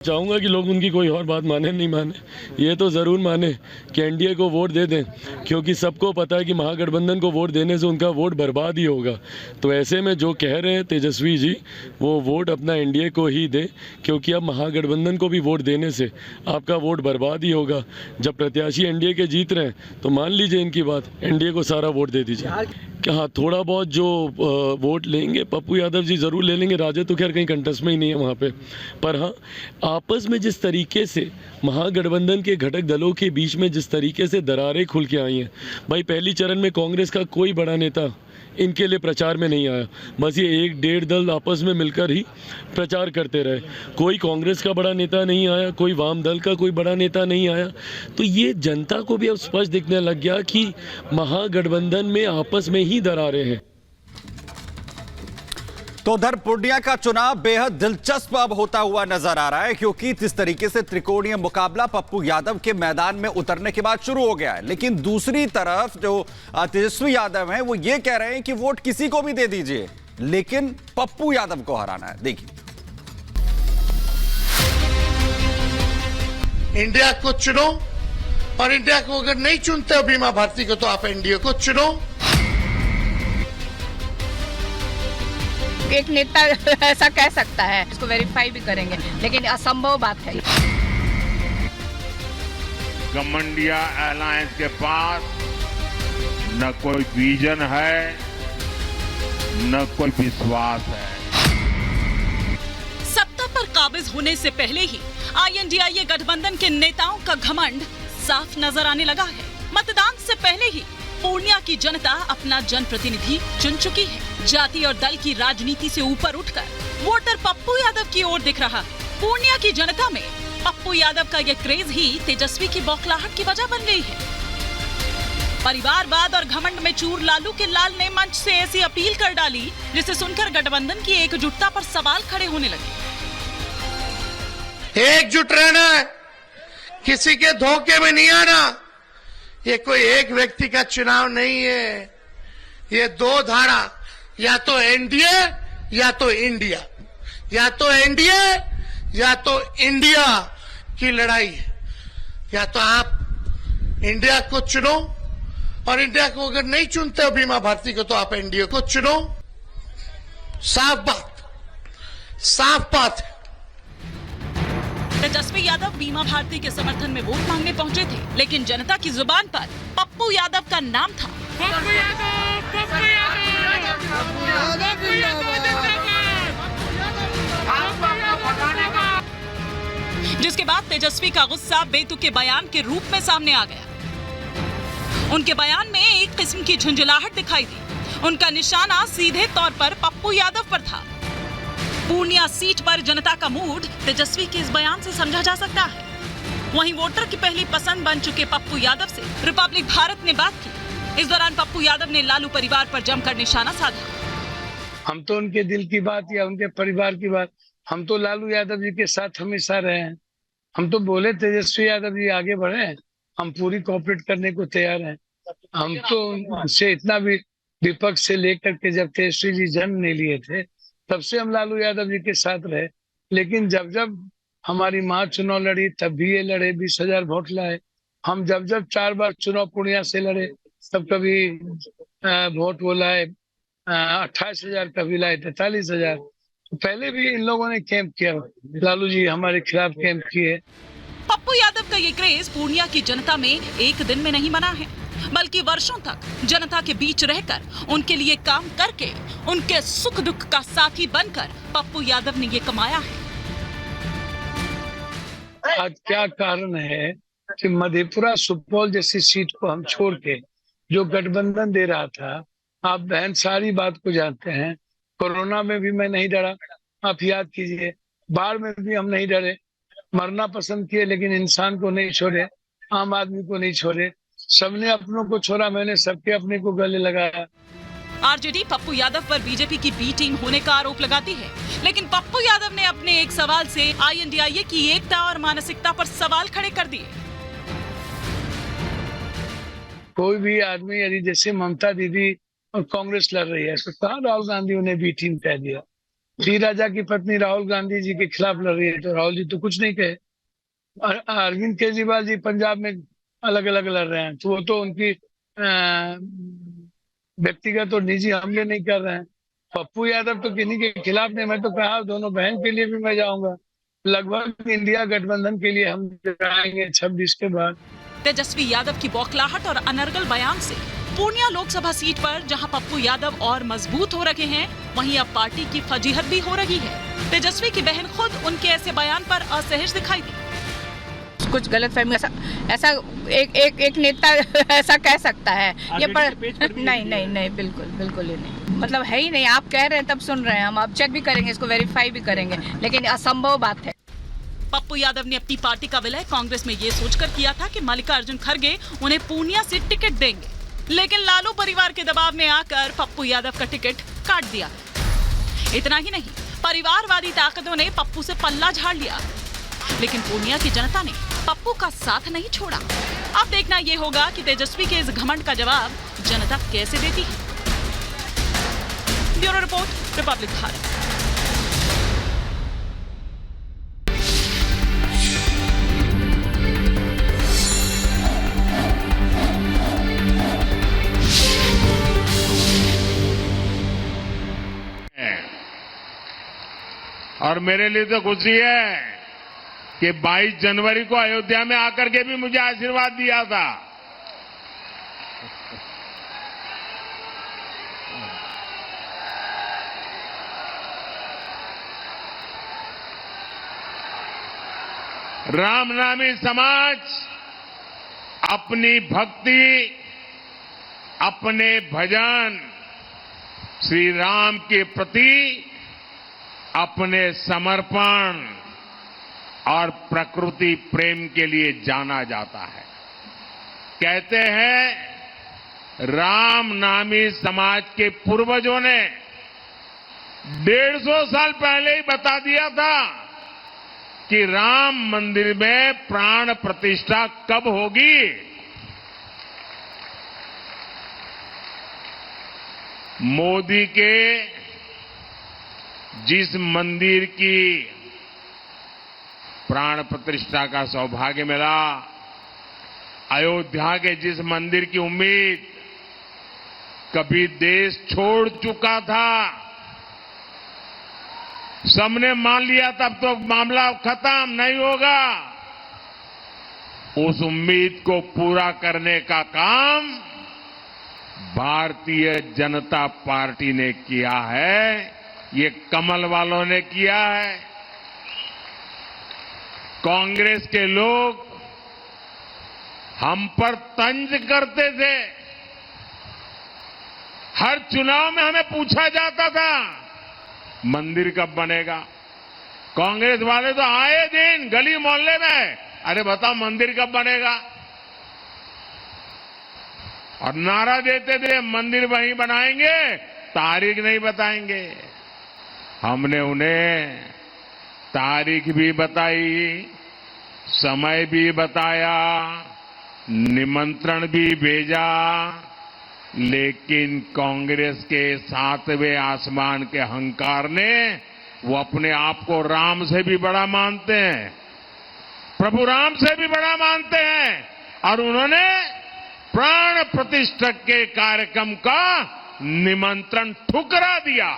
चाहूँगा कि लोग उनकी कोई और बात माने नहीं माने, ये तो ज़रूर माने कि एनडीए को वोट दे दें, क्योंकि सबको पता है कि महागठबंधन को वोट देने से उनका वोट बर्बाद ही होगा। तो ऐसे में जो कह रहे हैं तेजस्वी जी, वो वोट अपना एनडीए को ही दें, क्योंकि अब महागठबंधन को भी वोट देने से आपका वोट बर्बाद ही होगा। जब प्रत्याशी एनडीए के जीत रहे हैं तो मान लीजिए इनकी बात, एनडीए को सारा वोट दे दीजिए। कि हाँ, थोड़ा बहुत जो वोट लेंगे पप्पू यादव जी ज़रूर ले लेंगे, राजे तो खैर कहीं कंटेस्ट में ही नहीं है वहाँ पे। पर हाँ, आपस में जिस तरीके से महागठबंधन के घटक दलों के बीच में जिस तरीके से दरारें खुल के आई हैं, भाई पहली चरण में कांग्रेस का कोई बड़ा नेता इनके लिए प्रचार में नहीं आया, बस ये एक डेढ़ दल आपस में मिलकर ही प्रचार करते रहे। कोई कांग्रेस का बड़ा नेता नहीं आया, कोई वाम दल का कोई बड़ा नेता नहीं आया। तो ये जनता को भी अब स्पष्ट दिखने लग गया कि महागठबंधन में आपस में ही दरारें हैं। तो उधर पूर्णिया का चुनाव बेहद दिलचस्प अब होता हुआ नजर आ रहा है, क्योंकि जिस तरीके से त्रिकोणीय मुकाबला पप्पू यादव के मैदान में उतरने के बाद शुरू हो गया है, लेकिन दूसरी तरफ जो तेजस्वी यादव हैं वो ये कह रहे हैं कि वोट किसी को भी दे दीजिए, लेकिन पप्पू यादव को हराना है। देखिए, इंडिया को चुनो, और इंडिया को अगर नहीं चुनते हो बीमा भारती को, तो आप एनडीए को चुनो। एक नेता ऐसा कह सकता है, इसको वेरीफाई भी करेंगे, लेकिन असंभव बात है। गठबंधन अलायंस के पास न कोई विजन है, न कोई विश्वास है। सत्ता पर काबिज होने से पहले ही आईएनडीआईए गठबंधन के नेताओं का घमंड साफ नजर आने लगा है। मतदान से पहले ही पूर्णिया की जनता अपना जनप्रतिनिधि चुन चुकी है। जाति और दल की राजनीति से ऊपर उठकर वोटर पप्पू यादव की ओर दिख रहा है। पूर्णिया की जनता में पप्पू यादव का ये क्रेज ही तेजस्वी की बौखलाहट की वजह बन गई है। परिवारवाद और घमंड में चूर लालू के लाल ने मंच से ऐसी अपील कर डाली, जिसे सुनकर गठबंधन की एकजुटता पर सवाल खड़े होने लगे। एकजुट रहना है, किसी के धोखे में नहीं आना। ये कोई एक व्यक्ति का चुनाव नहीं है, ये दो धारा, या तो एनडीए या तो इंडिया, या तो एनडीए या तो इंडिया की लड़ाई है। या तो आप इंडिया को चुनो, और इंडिया को अगर नहीं चुनते हो बीमा भारती को, तो आप एनडीए को चुनो। साफ बात है। तेजस्वी यादव बीमा भारती के समर्थन में वोट मांगने पहुंचे थे, लेकिन जनता की जुबान पर पप्पू यादव का नाम था। जिसके बाद तेजस्वी का गुस्सा बेतुके बयान के रूप में सामने आ गया। उनके बयान में एक किस्म की झुंझलाहट दिखाई दी। उनका निशाना सीधे तौर पर पप्पू यादव पर था। पूर्णिया सीट पर जनता का मूड तेजस्वी के इस बयान से समझा जा सकता है। वहीं वोटर की पहली पसंद बन चुके पप्पू यादव से रिपब्लिक भारत ने बात की। इस दौरान पप्पू यादव ने लालू परिवार पर जमकर निशाना साधा। हम तो उनके दिल की बात या उनके परिवार की बात, हम तो लालू यादव जी के साथ हमेशा रहे हैं। हम तो बोले तेजस्वी यादव जी आगे बढ़े, हम पूरी कोऑपरेट करने को तैयार हैं। हम तो उनसे इतना भी, विपक्ष से लेकर के जब तेजस्वी जी जन्म नहीं लिए थे तब से हम लालू यादव जी के साथ रहे। लेकिन जब जब हमारी माँ चुनाव लड़ी तब भी ये लड़े, 20,000 वोट लाए। हम जब 4 बार चुनाव पूर्णिया से लड़े तब कभी वोट वो लाए 28,000, कभी लाए 43,000। तो पहले भी इन लोगों ने कैंप किया, लालू जी हमारे खिलाफ कैंप किए। पप्पू यादव का ये क्रेज पूर्णिया की जनता में एक दिन में नहीं बना है, बल्कि वर्षों तक जनता के बीच रहकर उनके लिए काम करके उनके सुख दुख का साथी बनकर पप्पू यादव ने ये कमाया है। आज क्या कारण है कि मधेपुरा सुपौल जैसी सीट को हम छोड़ के जो गठबंधन दे रहा था, आप बहन सारी बात को जानते हैं। कोरोना में भी मैं नहीं डरा, आप याद कीजिए, बाढ़ में भी हम नहीं डरे। मरना पसंद किए लेकिन इंसान को नहीं छोड़े, आम आदमी को नहीं छोड़े। सबने अपनों को छोड़ा, मैंने सबके अपने को गले लगाया। आरजेडी पप्पू यादव पर बीजेपी की बी टीम होने का आरोप लगाती है, लेकिन पप्पू यादव ने अपने एक सवाल से आईएनडीआईए की एकता और मानसिकता पर सवाल खड़े कर दिए। कोई भी आदमी यदि जैसे ममता दीदी और कांग्रेस लड़ रही है तो कहाँ राहुल गांधी उन्हें बी टीम कह दिया। श्री राजा की पत्नी राहुल गांधी जी के खिलाफ लड़ रही है, तो राहुल जी तो कुछ नहीं कहे। अरविंद केजरीवाल जी पंजाब में अलग अलग लड़ रहे हैं, तो वो तो उनकी व्यक्तिगत और निजी हमले नहीं कर रहे हैं। पप्पू यादव तो किन्हीं के खिलाफ नहीं, मैं तो कहा दोनों बहन के लिए भी मैं जाऊंगा। लगभग इंडिया गठबंधन के लिए हम जाएंगे 26 के बाद। तेजस्वी यादव की बौखलाहट और अनर्गल बयान से पूर्णिया लोकसभा सीट पर जहां पप्पू यादव और मजबूत हो रहे हैं, वहीं अब पार्टी की फजीहत भी हो रही है। तेजस्वी की बहन खुद उनके ऐसे बयान पर असहज दिखाई दी। कुछ गलतफहमी ऐसा एक नेता ऐसा कह सकता है ये, पर नहीं बिल्कुल ही नहीं, मतलब है ही नहीं। आप कह रहे हैं तब सुन रहे हैं हम, अब चेक भी करेंगे, इसको वेरीफाई भी करेंगे, लेकिन असंभव बात है। पप्पू यादव ने अपनी पार्टी का विलय कांग्रेस में ये सोचकर किया था कि मल्लिकार्जुन खड़गे उन्हें पूर्णिया से टिकट देंगे, लेकिन लालू परिवार के दबाव में आकर पप्पू यादव का टिकट काट दिया। इतना ही नहीं, परिवारवादी ताकतों ने पप्पू से पल्ला झाड़ लिया, लेकिन पूर्णिया की जनता ने पप्पू का साथ नहीं छोड़ा। अब देखना यह होगा कि तेजस्वी के इस घमंड का जवाब जनता कैसे देती है। Bureau report, Republic Bharat. और मेरे लिए तो खुशी है कि 22 जनवरी को अयोध्या में आकर के भी मुझे आशीर्वाद दिया था। रामनामी समाज अपनी भक्ति, अपने भजन श्री राम के प्रति अपने समर्पण और प्रकृति प्रेम के लिए जाना जाता है। कहते हैं राम नामी समाज के पूर्वजों ने 150 साल पहले ही बता दिया था कि राम मंदिर में प्राण प्रतिष्ठा कब होगी। मोदी के जिस मंदिर की प्राण प्रतिष्ठा का सौभाग्य मिला, अयोध्या के जिस मंदिर की उम्मीद कभी देश छोड़ चुका था, सबने मान लिया तब तो मामला खत्म नहीं होगा, उस उम्मीद को पूरा करने का काम भारतीय जनता पार्टी ने किया है। ये कमल वालों ने किया है। कांग्रेस के लोग हम पर तंज करते थे। हर चुनाव में हमें पूछा जाता था मंदिर कब बनेगा। कांग्रेस वाले तो आए दिन गली मोहल्ले में, अरे बताओ मंदिर कब बनेगा, और नारा देते थे मंदिर वहीं बनाएंगे, तारीख नहीं बताएंगे। हमने उन्हें तारीख भी बताई, समय भी बताया, निमंत्रण भी भेजा, लेकिन कांग्रेस के 7वें आसमान के अहंकार ने, वो अपने आप को राम से भी बड़ा मानते हैं, प्रभु राम से भी बड़ा मानते हैं, और उन्होंने प्राण प्रतिष्ठा के कार्यक्रम का निमंत्रण ठुकरा दिया।